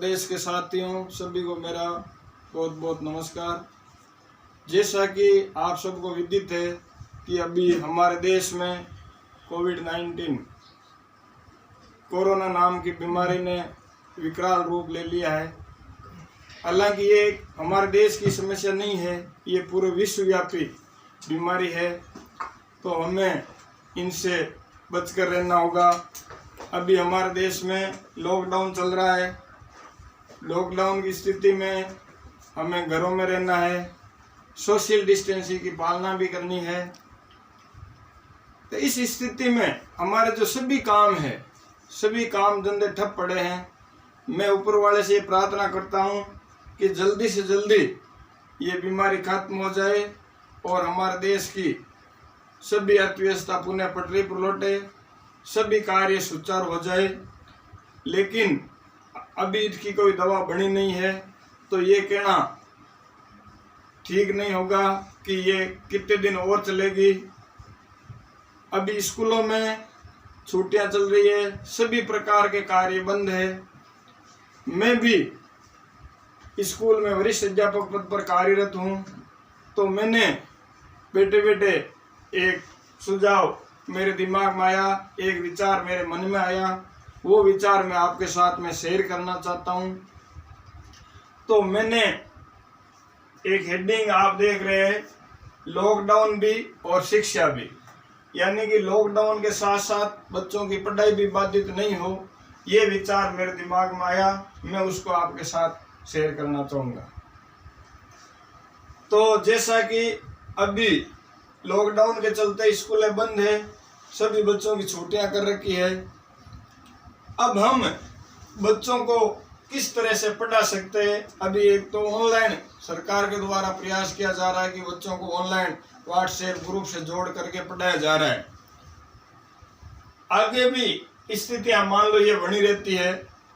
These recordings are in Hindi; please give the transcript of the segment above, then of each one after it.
देश के साथियों सभी को मेरा बहुत बहुत नमस्कार। जैसा कि आप सबको विदित है कि अभी हमारे देश में कोविड-19 कोरोना नाम की बीमारी ने विकराल रूप ले लिया है। हालांकि ये हमारे देश की समस्या नहीं है, ये पूरे विश्वव्यापी बीमारी है, तो हमें इनसे बचकर रहना होगा। अभी हमारे देश में लॉकडाउन चल रहा है। लॉकडाउन की स्थिति में हमें घरों में रहना है, सोशल डिस्टेंसिंग की पालना भी करनी है। तो इस स्थिति में हमारे जो सभी काम है, सभी काम धंधे ठप पड़े हैं। मैं ऊपर वाले से प्रार्थना करता हूँ कि जल्दी से जल्दी ये बीमारी खत्म हो जाए और हमारे देश की सभी अर्थव्यवस्था पुनः पटरी पर लौटे, सभी कार्य सुचारू हो जाए। लेकिन अभी इसकी कोई दवा बनी नहीं है, तो ये कहना ठीक नहीं होगा कि ये कितने दिन और चलेगी। अभी स्कूलों में छुट्टियां चल रही है, सभी प्रकार के कार्य बंद है। मैं भी स्कूल में वरिष्ठ अध्यापक पद पर कार्यरत हूँ, तो मैंने बैठे बैठे एक सुझाव मेरे दिमाग में आया, एक विचार मेरे मन में आया। वो विचार मैं आपके साथ में शेयर करना चाहता हूँ। तो मैंने एक हेडिंग आप देख रहे हैं, लॉकडाउन भी और शिक्षा भी, यानी कि लॉकडाउन के साथ साथ बच्चों की पढ़ाई भी बाधित नहीं हो, ये विचार मेरे दिमाग में आया। मैं उसको आपके साथ शेयर करना चाहूँगा। तो जैसा कि अभी लॉकडाउन के चलते स्कूलें बंद है, सभी बच्चों की छुट्टियां कर रखी है। अब हम बच्चों को किस तरह से पढ़ा सकते हैं? अभी एक तो ऑनलाइन सरकार के द्वारा प्रयास किया जा रहा है कि बच्चों को ऑनलाइन व्हाट्सएप ग्रुप से जोड़ करके पढ़ाया जा रहा है। आगे भी स्थितियां मान लो ये बनी रहती है,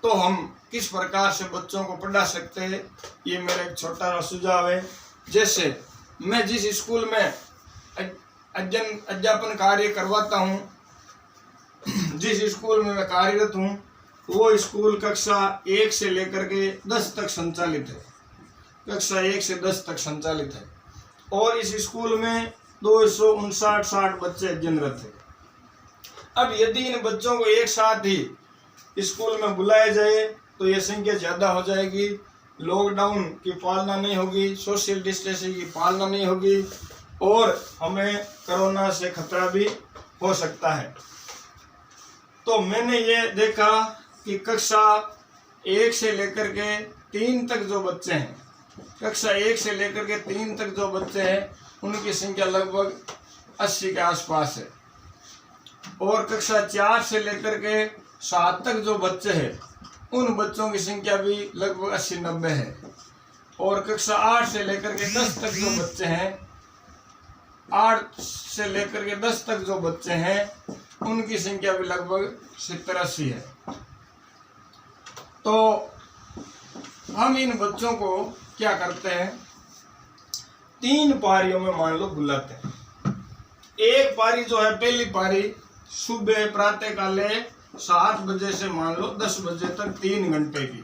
तो हम किस प्रकार से बच्चों को पढ़ा सकते हैं, ये मेरा एक छोटा सा सुझाव है। जैसे मैं जिस स्कूल में अध्यापन कार्य करवाता हूँ, जिस स्कूल में मैं कार्यरत हूँ, वो स्कूल कक्षा 1 से लेकर के 10 तक संचालित है। कक्षा 1 से 10 तक संचालित है और इस स्कूल में 259 बच्चे अध्ययनरत हैं। अब यदि इन बच्चों को एक साथ ही स्कूल में बुलाया जाए तो ये संख्या ज़्यादा हो जाएगी। लॉकडाउन की पालना नहीं होगी, सोशल डिस्टेंसिंग की पालना नहीं होगी और हमें कोरोना से खतरा भी हो सकता है। तो मैंने ये देखा कि कक्षा 1 से लेकर के 3 तक जो बच्चे हैं, कक्षा 1 से लेकर के 3 तक जो बच्चे हैं, उनकी संख्या लगभग 80 के आसपास है। और कक्षा 4 से लेकर के 7 तक जो बच्चे हैं, उन बच्चों की संख्या भी लगभग 80-90 है। और कक्षा 8 से लेकर के 10 तक जो बच्चे हैं, 8 से लेकर के 10 तक जो बच्चे हैं, उनकी संख्या भी लगभग 70-80 है। तो हम इन बच्चों को क्या करते हैं, 3 पारियों में मान लो बुलाते हैं। एक पारी जो है, पहली पारी सुबह प्रातः काले 7 बजे से मान लो 10 बजे तक 3 घंटे की।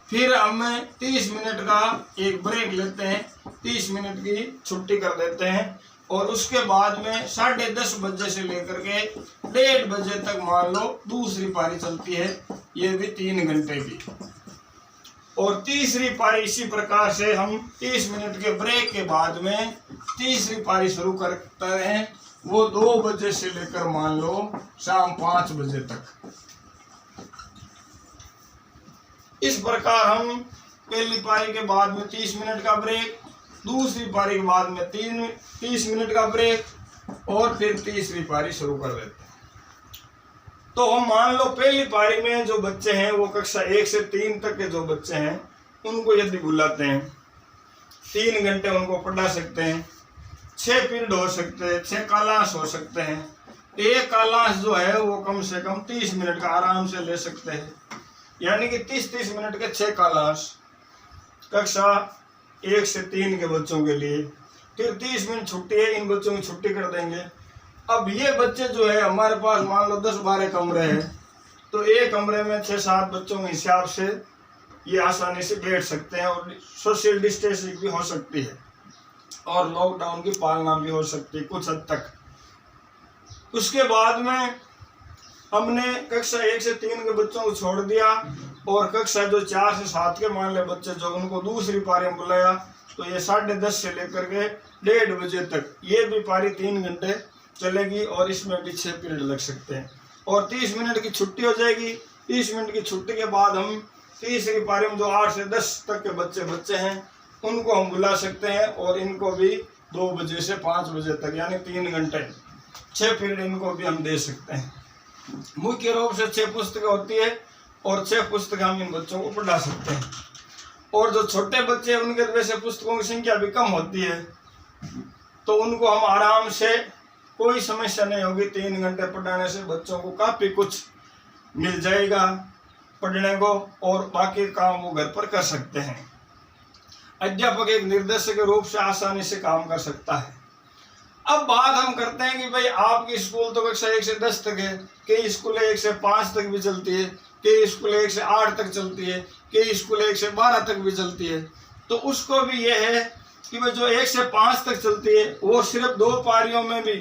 फिर हमें 30 मिनट का एक ब्रेक लेते हैं, 30 मिनट की छुट्टी कर देते हैं और उसके बाद में 10:30 बजे से लेकर के 1:30 बजे तक मान लो दूसरी पारी चलती है, ये भी 3 घंटे की। और तीसरी पारी इसी प्रकार से हम 30 मिनट के ब्रेक के बाद में तीसरी पारी शुरू करते हैं, वो 2 बजे से लेकर मान लो शाम 5 बजे तक। इस प्रकार हम पहली पारी के बाद में 30 मिनट का ब्रेक, दूसरी पारी के बाद में 30 मिनट का ब्रेक और फिर तीसरी पारी शुरू कर देते हैं। तो हम मान लो पहली पारी में जो बच्चे हैं, वो कक्षा 1 से 3 तक के जो बच्चे हैं, उनको यदि बुलाते हैं, 3 घंटे उनको पढ़ा सकते हैं। 6 पीरियड हो सकते हैं, 6 कालांश हो सकते हैं। एक कालांश जो है वो कम से कम 30 मिनट का आराम से ले सकते हैं, यानी कि 30-30 मिनट के 6 कालांश कक्षा 1 से 3 के बच्चों के लिए। फिर 30 मिनट छुट्टी है, इन बच्चों की छुट्टी कर देंगे। अब ये बच्चे जो है, हमारे पास मान लो 10-12 कमरे हैं, तो एक कमरे में 6-7 बच्चों के हिसाब से ये आसानी से बैठ सकते हैं और सोशल डिस्टेंसिंग भी हो सकती है और लॉकडाउन की पालना भी हो सकती है कुछ हद तक। उसके बाद में हमने कक्षा 1 से 3 के बच्चों को छोड़ दिया और कक्षा जो 4 से 7 के मान ले बच्चे जो उनको दूसरी पारी में बुलाया, तो ये 10:30 से लेकर के 1:30 बजे तक ये भी पारी 3 घंटे चलेगी और इसमें भी 6 पीरियड लग सकते हैं और 30 मिनट की छुट्टी हो जाएगी। 30 मिनट की छुट्टी के बाद हम तीसरी पारी में जो 8 से 10 तक के बच्चे हैं उनको हम बुला सकते हैं और इनको भी 2 बजे से 5 बजे तक यानी 3 घंटे 6 पीरियड इनको भी हम दे सकते हैं। मुख्य रूप से 6 पुस्तकें होती है और 6 पुस्तकें हम इन बच्चों को पढ़ा सकते हैं। और जो छोटे बच्चे हैं उनके वैसे पुस्तकों की संख्या भी कम होती है, तो उनको हम आराम से कोई समस्या नहीं होगी। 3 घंटे पढ़ाने से बच्चों को काफ़ी कुछ मिल जाएगा पढ़ने को और बाकी काम वो घर पर कर सकते हैं। अध्यापक एक निर्देशक के रूप से आसानी से काम कर सकता है। अब बात हम करते हैं कि भाई आपकी स्कूल तो कक्षा 1 से 10 तक है, कई स्कूलें 1 से 5 तक भी चलती है, कई स्कूलें 1 से 8 तक चलती है, कई स्कूलें 1 से 12 तक भी चलती है। तो उसको भी ये है कि भाई जो 1 से 5 तक चलती है वो सिर्फ 2 पारियों में भी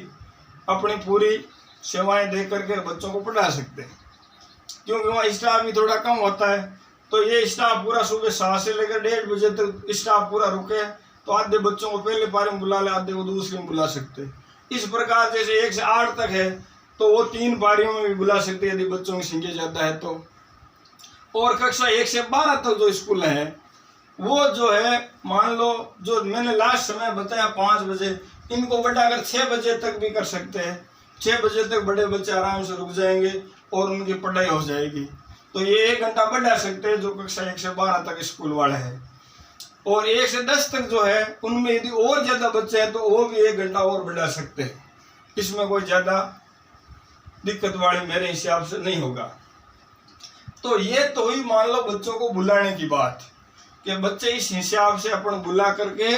अपनी पूरी सेवाएं दे करके बच्चों को पढ़ा सकते हैं, क्योंकि वहाँ स्टाफ भी थोड़ा कम होता है। तो ये स्टाफ पूरा सुबह 7 से लेकर 1:30 बजे तक स्टाफ पूरा रुके, तो आधे बच्चों को पहले पारी में बुला ले, आधे को दूसरी में बुला सकते। इस प्रकार जैसे 1 से 8 तक है तो वो 3 पारियों में भी बुला सकते यदि बच्चों की संख्या ज़्यादा है तो। और कक्षा 1 से 12 तक जो स्कूल है वो जो है मान लो जो मैंने लास्ट समय बताया 5 बजे, इनको बढ़ाकर 6 बजे तक भी कर सकते हैं। 6 बजे तक बड़े बच्चे आराम से रुक जाएंगे और उनकी पढ़ाई हो जाएगी। तो ये 1 घंटा बढ़ा सकते हैं जो कक्षा 1 से 12 तक स्कूल वाले हैं। और 1 से 10 तक जो है उनमें यदि और ज़्यादा बच्चे हैं तो वो भी 1 घंटा और बढ़ा सकते हैं। इसमें कोई ज़्यादा दिक्कत वाली मेरे हिसाब से नहीं होगा। तो ये तो हुई मान लो बच्चों को बुलाने की बात कि बच्चे इस हिसाब से अपन बुला करके।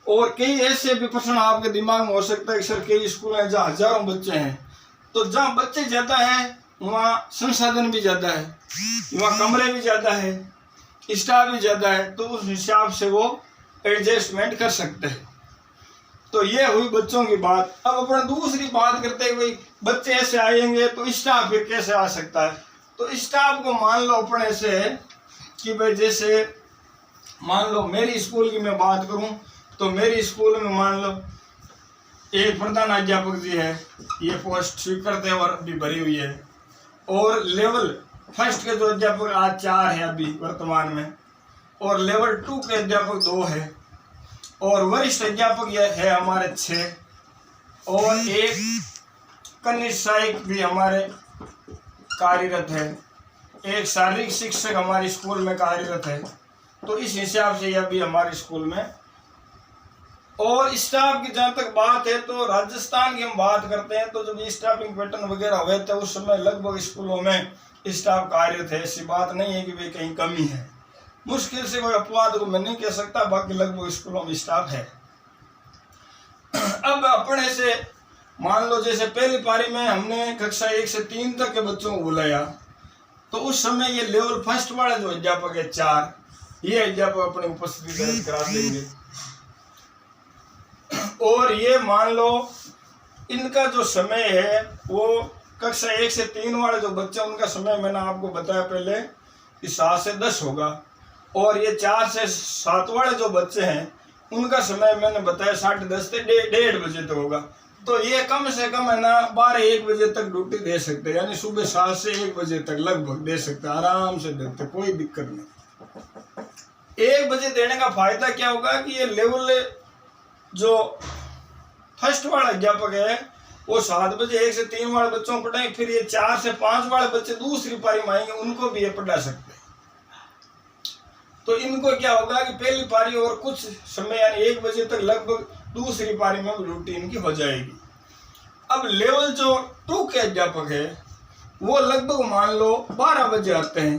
और कई ऐसे भी प्रश्न आपके दिमाग में हो सकता है कि सर कई स्कूल हैं जहाँ हजारों बच्चे हैं, तो जहाँ बच्चे ज़्यादा हैं वहाँ संसाधन भी ज़्यादा है, वहाँ कमरे भी ज़्यादा है, स्टाफ भी ज़्यादा है, तो उस हिसाब से वो एडजस्टमेंट कर सकते हैं। तो ये हुई बच्चों की बात। अब अपना दूसरी बात करते हैं भाई बच्चे ऐसे आएंगे तो स्टाफ फिर कैसे आ सकता है। तो स्टाफ को मान लो अपने से कि भाई जैसे मान लो मेरी स्कूल की मैं बात करूं तो मेरी स्कूल में मान लो एक प्रधान अध्यापक जी है, ये पोस्ट स्वीकृत है और अभी भरी हुई है। और लेवल फर्स्ट के जो अध्यापक आज 4 है अभी वर्तमान में, और लेवल 2 के अध्यापक 2 है, और वरिष्ठ अध्यापक ये है हमारे 6, और एक कनिष्ठ सहायक भी हमारे कार्यरत है, एक शारीरिक शिक्षक हमारे स्कूल में कार्यरत है। तो इस हिसाब से यह भी हमारे स्कूल में। और स्टाफ की जहाँ तक बात है तो राजस्थान की हम बात करते हैं तो जब स्टाफिंग पैटर्न वगैरह हुए थे उस समय लगभग स्कूलों में स्टाफ कार्यरत है। ऐसी बात नहीं है कि भाई कहीं कमी है, मुश्किल से कोई अपवाद को मैं नहीं कह सकता, बाकी लगभग स्कूलों में स्टाफ है। अब अपने से मान लो जैसे पहली पारी में हमने कक्षा 1 से 3 तक के बच्चों को बुलाया, तो उस समय ये लेवल फर्स्ट वाले जो अध्यापक है 4, ये अध्यापक अपनी उपस्थिति दर्ज करा देंगे। और ये मान लो इनका जो समय है वो कक्षा 1 से 3 वाले जो बच्चे उनका समय मैंने आपको बताया पहले कि 7 से 10 होगा, और ये 4 से 7 वाले जो बच्चे हैं उनका समय मैंने बताया 10:30 से 1:30 बजे तक होगा। तो ये कम से कम है ना 12-1 बजे तक ड्यूटी दे सकते हैं, यानी सुबह 7 से 1 बजे तक लगभग दे सकते हैं, आराम से देते, कोई दिक्कत नहीं। 1 बजे देने का फायदा क्या होगा कि ये लेवल जो फर्स्ट वाला अध्यापक है वो 7 बजे 1 से 3 वाले बच्चों को पढ़ाएंगे, फिर ये 4 से 5 वाले बच्चे दूसरी पारी में आएंगे, उनको भी ये पढ़ा सकते हैं। तो इनको क्या होगा कि पहली पारी और कुछ समय यानी 1 बजे तक लगभग दूसरी पारी में ड्यूटी इनकी हो जाएगी। अब लेवल जो 2 के अध्यापक है वो लगभग मान लो 12 बजे आते हैं,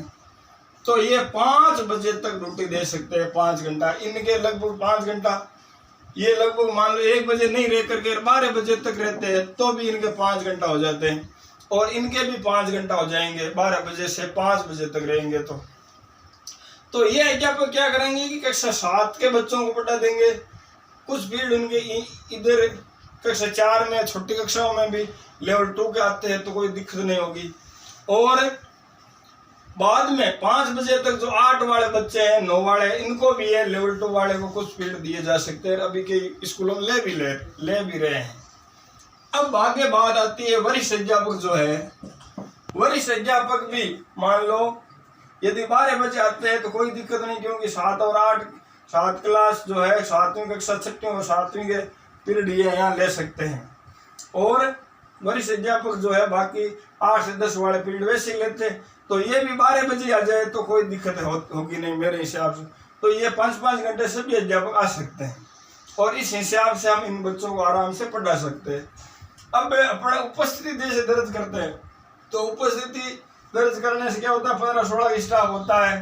तो ये 5 बजे तक ड्यूटी दे सकते हैं, 5 घंटा इनके लगभग 5 घंटा। ये लगभग मान लो 1 बजे नहीं रह करके 12 बजे तक रहते हैं तो भी इनके 5 घंटा हो जाते हैं, और इनके भी 5 घंटा हो जाएंगे 12 बजे से 5 बजे तक रहेंगे। तो तो ये अध्यापक क्या करेंगे कि कक्षा 7 के बच्चों को पढ़ा देंगे, कुछ पीरियड उनके इधर कक्षा 4 में, छोटी कक्षाओं में भी लेवल 2 के आते हैं तो कोई दिक्कत नहीं होगी। और बाद में 5 बजे तक जो 8 वाले बच्चे हैं, 9 वाले, इनको भी है लेवल 2 वाले को कुछ पीरियड दिए जा सकते हैं। अभी के स्कूलों में ले भी रहे हैं। अब आगे बात आती है वरिष्ठ अध्यापक जो है, वरिष्ठ अध्यापक भी मान लो यदि 12 बजे आते हैं तो कोई दिक्कत नहीं, क्योंकि 7 और 8 7 क्लास जो है 7वीं कक्षा 6वीं और 7वीं के पीरियड ये यहाँ ले सकते हैं। और वरिष्ठ अध्यापक जो है बाकी 8 से 10 वाले पीरियड वैसे ही लेते हैं। तो ये भी 12 बजे आ जाए तो कोई दिक्कत होगी नहीं मेरे हिसाब से। तो ये 5-5 घंटे सभी अध्यापक आ सकते हैं और इस हिसाब से हम इन बच्चों को आराम से पढ़ा सकते हैं। अब अपना उपस्थिति जैसे दर्ज करते हैं तो उपस्थिति दर्ज करने से क्या होता है, 15-16 स्टाफ होता है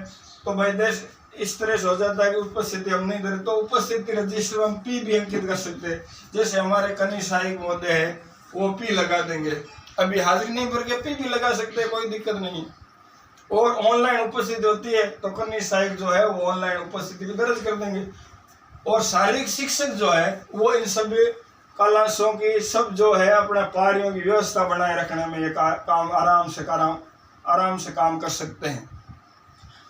तो भाई देश इस तरह से हो जाता है कि उपस्थिति हम नहीं दर्ज, तो उपस्थिति रजिस्टर हम पी भी अंकित कर सकते हैं। जैसे हमारे कनिष्ठ सहायक महोदय है वो पी लगा देंगे, अभी हाजिरी नहीं भर के पी भी लगा सकते हैं, कोई दिक्कत नहीं। और ऑनलाइन उपस्थिति होती है तो कनिष्ठ सहायक जो है वो ऑनलाइन उपस्थिति भी दर्ज कर देंगे। और शारीरिक शिक्षक जो है वो इन सभी कालांशों की सब जो है अपने पारियों की व्यवस्था बनाए रखने में ये काम आराम से काम कर सकते हैं।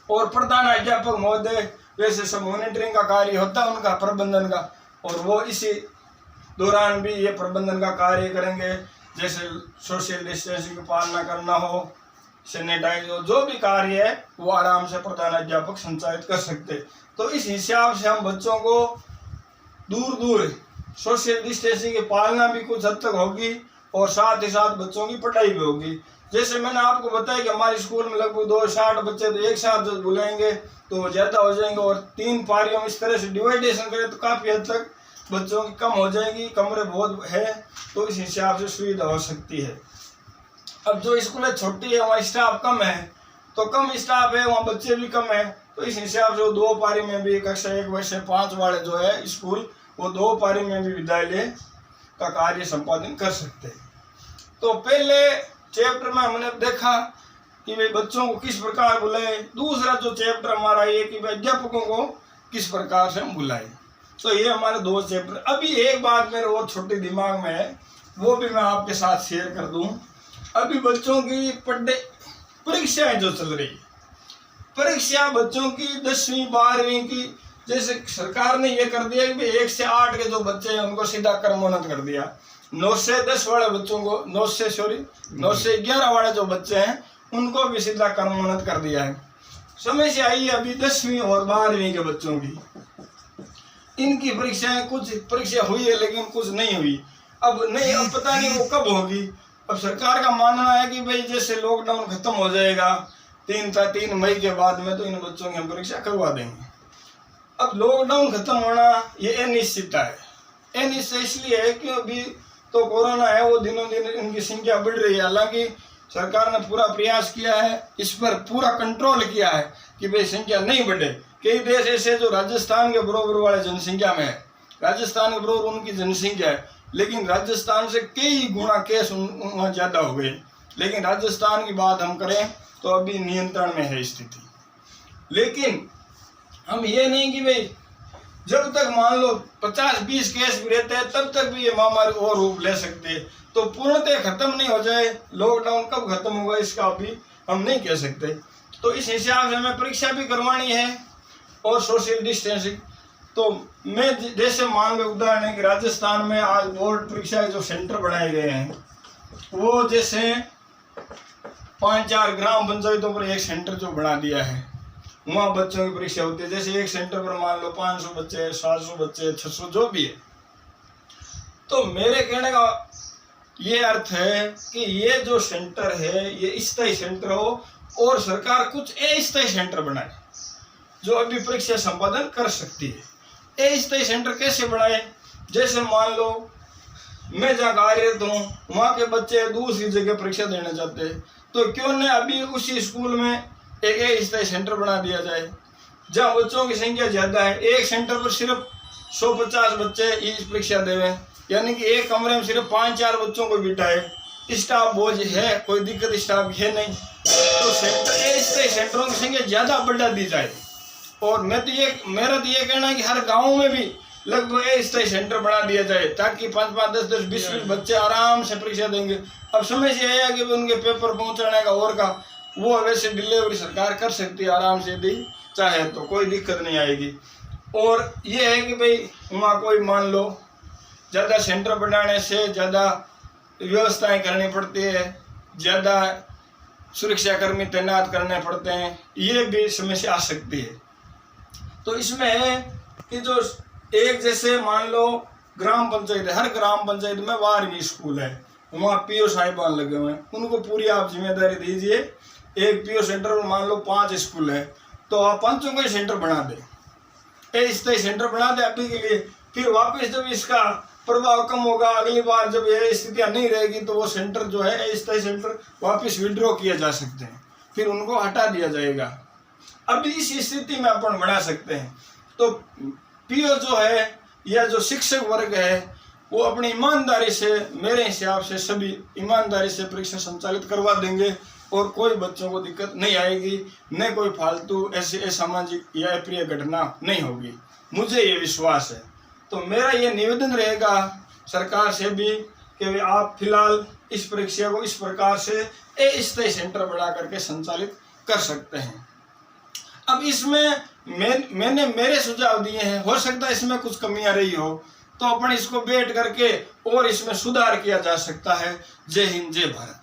और प्रधान अध्यापक महोदय वैसे सब मॉनिटरिंग का कार्य होता है उनका, प्रबंधन का, और वो इसी दौरान भी ये प्रबंधन का कार्य करेंगे। जैसे सोशल डिस्टेंसिंग की पालना करना हो, सैनिटाइज हो, जो भी कार्य है वो आराम से प्रधान अध्यापक संचालित कर सकते। तो इस हिसाब से हम बच्चों को दूर दूर सोशल डिस्टेंसिंग की पालना भी कुछ हद तक होगी और साथ ही साथ बच्चों की पढ़ाई भी होगी। जैसे मैंने आपको बताया कि हमारे स्कूल में लगभग 260 बच्चे तो एक साथ जो बुलाएंगे तो वो ज़्यादा हो जाएंगे, और 3 पारियों में इस तरह से डिवाइडेशन करें तो काफ़ी हद तक बच्चों की कम हो जाएगी। कमरे बहुत है तो इस हिसाब से सुविधा हो सकती है। अब जो स्कूलें छोटी है वहाँ स्टाफ कम है, तो कम स्टाफ है वहाँ बच्चे भी कम है, तो इस हिसाब से वो 2 पारी में भी कक्षा 1 से 5 वाले जो है स्कूल वो 2 पारी में भी विद्यालय का कार्य संपादन कर सकते हैं। तो पहले चैप्टर में हमने देखा कि भाई बच्चों को किस प्रकार बुलाए, दूसरा जो चैप्टर हमारा ये कि भाई अध्यापकों को किस प्रकार से हम बुलाए। तो ये हमारे 2 चैप्टर। अभी एक बात मेरे वो छोटी दिमाग में है वो भी मैं आपके साथ शेयर कर दूं। अभी बच्चों की परीक्षाएं जो चल रही है, परीक्षा बच्चों की 10वीं 12वीं की, जैसे सरकार ने ये कर दिया कि 1 से 8 के जो बच्चे हैं उनको सीधा क्रमोन्नत कर दिया। 9 से 10 वाले बच्चों को 9 से 11 वाले जो बच्चे हैं उनको भी सीधा क्रमोन्नत कर दिया है। समय से आई है अभी 10वीं और 12वीं के बच्चों की, इनकी परीक्षाएं, कुछ परीक्षा हुई है लेकिन कुछ नहीं हुई। अब पता नहीं वो कब होगी। अब सरकार का मानना है कि भाई जैसे लॉकडाउन खत्म हो जाएगा 3 मई के बाद में तो इन बच्चों की हम परीक्षा करवा देंगे। अब लॉकडाउन खत्म होना ये अनिश्चित है। अनिश्चित इसलिए है कि अभी तो कोरोना है वो दिनों दिन इनकी संख्या बढ़ रही है। हालांकि सरकार ने पूरा प्रयास किया है, इस पर पूरा कंट्रोल किया है कि भाई संख्या नहीं बढ़े। कई देश ऐसे जो राजस्थान के बराबर वाले जनसंख्या में है, राजस्थान के बराबर उनकी जनसंख्या है, लेकिन राजस्थान से कई गुना केस वहाँ ज़्यादा हो गए। लेकिन राजस्थान की बात हम करें तो अभी नियंत्रण में है स्थिति। लेकिन हम ये नहीं कि भाई जब तक मान लो 50-20 केस भी रहते हैं तब तक भी ये महामारी और रूप ले सकते हैं। तो पूर्णतः खत्म नहीं हो जाए, लॉकडाउन कब खत्म होगा इसका अभी हम नहीं कह सकते। तो इस हिसाब से हमें परीक्षा भी करवानी है और सोशल डिस्टेंसिंग। तो मैं जैसे मान लो उदाहरण है कि राजस्थान में आज बोर्ड परीक्षा के जो सेंटर बनाए गए हैं वो जैसे 5-4 ग्राम पंचायतों पर एक सेंटर जो बना दिया है, वहाँ बच्चों की परीक्षा होती है। जैसे एक सेंटर पर मान लो 500 बच्चे, 700 बच्चे, 600 जो भी है। तो मेरे कहने का ये अर्थ है कि ये जो सेंटर है ये स्थायी सेंटर हो और सरकार कुछ अस्थायी सेंटर बनाए जो अभी परीक्षा संपादन कर सकती है। अस्थायी सेंटर कैसे बनाए? जैसे मान लो मैं जहाँ कार्यरत हूँ वहाँ के बच्चे दूसरी जगह परीक्षा देना चाहते हैं, तो क्यों न अभी उसी स्कूल में एक अस्थायी सेंटर बना दिया जाए जहाँ बच्चों की संख्या ज़्यादा है। एक सेंटर पर सिर्फ 150 बच्चे इस परीक्षा देवें, यानी कि एक कमरे में सिर्फ 5-4 बच्चों को बिठाए। स्टाफ बोझ है, कोई दिक्कत स्टाफ है नहीं, तो सेंटरों की संख्या ज़्यादा बढ़ा दी जाए और मेरा तो ये कहना है कि हर गांव में भी लगभग अस्थायी सेंटर बना दिया जाए, ताकि 5-5, 10-10, 20-20 बच्चे आराम से परीक्षा देंगे। अब समय से है कि उनके पेपर पहुंचाने का और का वो वैसे डिलीवरी सरकार कर सकती है आराम से, यदि चाहे तो कोई दिक्कत नहीं आएगी। और ये है कि भाई वहाँ कोई मान लो ज़्यादा सेंटर बनाने से ज़्यादा व्यवस्थाएं करनी पड़ती है, ज़्यादा सुरक्षाकर्मी तैनात करने पड़ते हैं, ये भी समस्या आ सकती है। तो इसमें है कि जो एक जैसे मान लो ग्राम पंचायत है, हर ग्राम पंचायत में 12वीं स्कूल है, वहाँ पीओ साहिबान लगे हुए हैं, उनको पूरी आप जिम्मेदारी दीजिए। एक पीओ सेंटर में मान लो 5 स्कूल है, तो आप 5 को ही सेंटर बना दें, अस्थायी सेंटर बना दें अभी के लिए। फिर वापस जब इसका प्रभाव कम होगा, अगली बार जब यह स्थितियाँ नहीं रहेगी, तो वो सेंटर जो है अस्थायी सेंटर वापस विड्रॉ किए जा सकते हैं, फिर उनको हटा दिया जाएगा। अभी इस स्थिति में अपन बना सकते हैं। तो पीओ जो है या जो शिक्षक वर्ग है वो अपनी ईमानदारी से, मेरे हिसाब से सभी ईमानदारी से परीक्षा संचालित करवा देंगे और कोई बच्चों को दिक्कत नहीं आएगी, न कोई फालतू ऐसी असामाजिक या अप्रिय घटना नहीं होगी, मुझे ये विश्वास है। तो मेरा ये निवेदन रहेगा सरकार से भी कि आप फिलहाल इस परीक्षा को इस प्रकार से अस्थायी सेंटर बना करके संचालित कर सकते हैं। अब इसमें मैंने मेरे सुझाव दिए हैं, हो सकता है इसमें कुछ कमियां रही हो, तो अपन इसको बैठ करके और इसमें सुधार किया जा सकता है। जय हिंद, जय भारत।